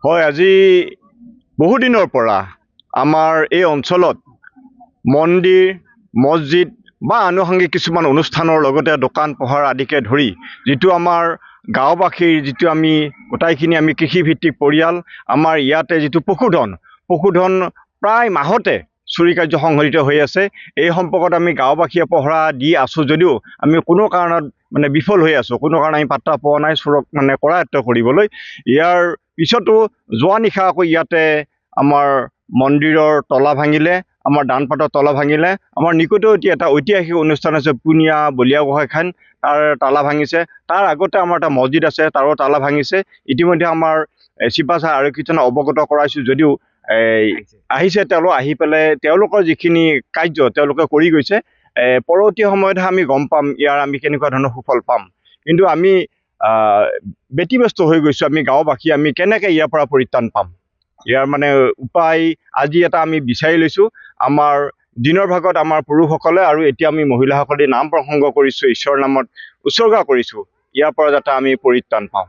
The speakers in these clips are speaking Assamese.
হয়, আজি বহুদিনৰ পৰা আমাৰ এই অঞ্চলত মন্দিৰ, মছজিদ বা আনুষংগিক কিছুমান অনুষ্ঠানৰ লগতে দোকান পোহাৰ আদিকে ধৰি যিটো আমাৰ গাঁওবাসীৰ যিটো আমি গোটাইখিনি আমি কৃষিভিত্তিক পৰিয়াল, আমাৰ ইয়াতে যিটো পশুধন প্ৰায় মাহতে চুৰি কাৰ্য সংঘটিত হৈ আছে। এই সম্পৰ্কত আমি গাঁওবাসীয়ে পহৰা দি আছোঁ যদিও আমি কোনো কাৰণত বিফল হৈ আছোঁ। কোনো কাৰণে আমি পাত্তা পোৱা নাই চোৰক কৰায়ত্ব কৰিবলৈ। ইয়াৰ পিছতো যোৱা নিশা আকৌ ইয়াতে আমাৰ মন্দিৰৰ তলা ভাঙিলে, আমাৰ দানপাতৰ তলা ভাঙিলে। আমাৰ নিকটৱৰ্তী এটা ঐতিহাসিক অনুষ্ঠান আছে পুনিয়া বলিয়া গোঁসাইখান, তাৰ তালা ভাঙিছে। তাৰ আগতে আমাৰ এটা মছজিদ আছে, তাৰো তালা ভাঙিছে। ইতিমধ্যে আমাৰ চিপাঝাৰ আৰক্ষীজনক অৱগত কৰাইছোঁ যদিও আহিছে তেওঁলোক, আহি পেলাই তেওঁলোকৰ যিখিনি কাৰ্য তেওঁলোকে কৰি গৈছে। পৰৱৰ্তী সময়তহে আমি গম পাম ইয়াৰ আমি কেনেকুৱা ধৰণৰ সুফল পাম। কিন্তু আমি ব্যতিব্যস্ত হৈ গৈছোঁ, আমি গাঁওবাসী আমি কেনেকৈ ইয়াৰ পৰা পৰিত্ৰাণ পাম। ইয়াৰ উপায় আজি এটা আমি বিচাৰি লৈছোঁ। আমাৰ দিনৰ ভাগত আমাৰ পুৰুষসকলে আৰু এতিয়া আমি মহিলাসকলে নাম প্ৰসংগ কৰিছোঁ, ঈশ্বৰৰ নামত উৎসৰ্গা কৰিছোঁ, ইয়াৰ পৰা যাতে আমি পৰিত্ৰাণ পাওঁ।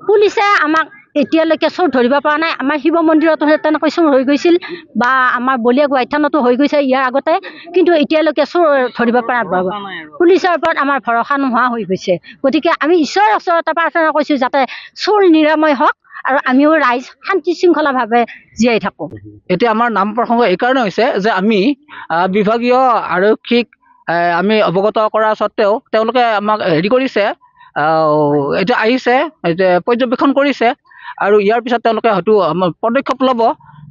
পুলিচে আমাক এতিয়ালৈকে চোৰ ধৰিব পৰা নাই। আমাৰ শিৱ মন্দিৰতো তেনেকৈ চোৰ হৈ গৈছিল বা আমাৰ বলিয়া গোঁসাইথানতো হৈ গৈছে ইয়াৰ আগতে, কিন্তু এতিয়ালৈকে চোৰ ধৰিব পৰা নাই। পুলিচৰ ওপৰত আমাৰ ভৰসা নোহোৱা হৈ গৈছে। গতিকে আমি ঈশ্বৰৰ ওচৰতে প্ৰাৰ্থনা কৰিছোঁ যাতে চোৰ নিৰাময় হওক আৰু আমিও ৰাইজ শান্তি শৃংখলাভাৱে জীয়াই থাকোঁ। এতিয়া আমাৰ নাম প্ৰসংগ এইকাৰণে হৈছে যে আমি বিভাগীয় আৰক্ষীক আমি অৱগত কৰা স্বত্তেও তেওঁলোকে আমাক হেৰি কৰিছে, এতিয়া আহিছে, পৰ্যবেক্ষণ কৰিছে আৰু ইয়াৰ পিছত তেওঁলোকে হয়তো আমাৰ পদক্ষেপ ল'ব।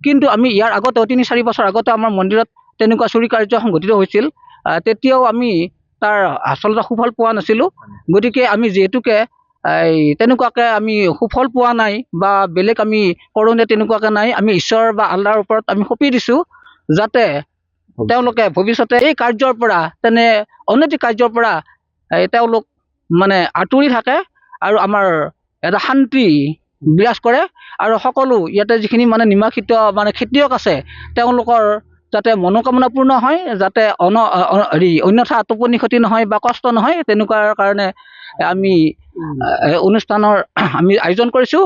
কিন্তু আমি ইয়াৰ আগতেও ৩-৪ বছৰ আগতে আমাৰ মন্দিৰত তেনেকুৱা চুৰি কাৰ্য সংঘটিত হৈছিল। তেতিয়াও আমি তাৰ আচলতে সুফল পোৱা নাছিলোঁ। গতিকে আমি যিহেতুকে তেনেকুৱাকৈ আমি সুফল পোৱা নাই বা বেলেগ আমি কৰোঁতে তেনেকুৱাকৈ নাই, আমি ঈশ্বৰ বা আল্লাহৰ ওপৰত আমি সঁপি দিছোঁ যাতে তেওঁলোকে ভৱিষ্যতে এই কাৰ্যৰ পৰা, অনৈতিক কাৰ্যৰ পৰা তেওঁলোক আঁতৰি থাকে আৰু আমাৰ এটা শান্তি বিৰাজ কৰে। আৰু সকলো ইয়াতে যিখিনি নিমাখিত খেতিয়ক আছে তেওঁলোকৰ যাতে মনোকামনা পূৰ্ণ হয়, যাতে অন্যথা টোপনি ক্ষতি নহয় বা কষ্ট নহয়, তেনেকুৱাৰ কাৰণে আমি অনুষ্ঠানৰ আমি আয়োজন কৰিছোঁ।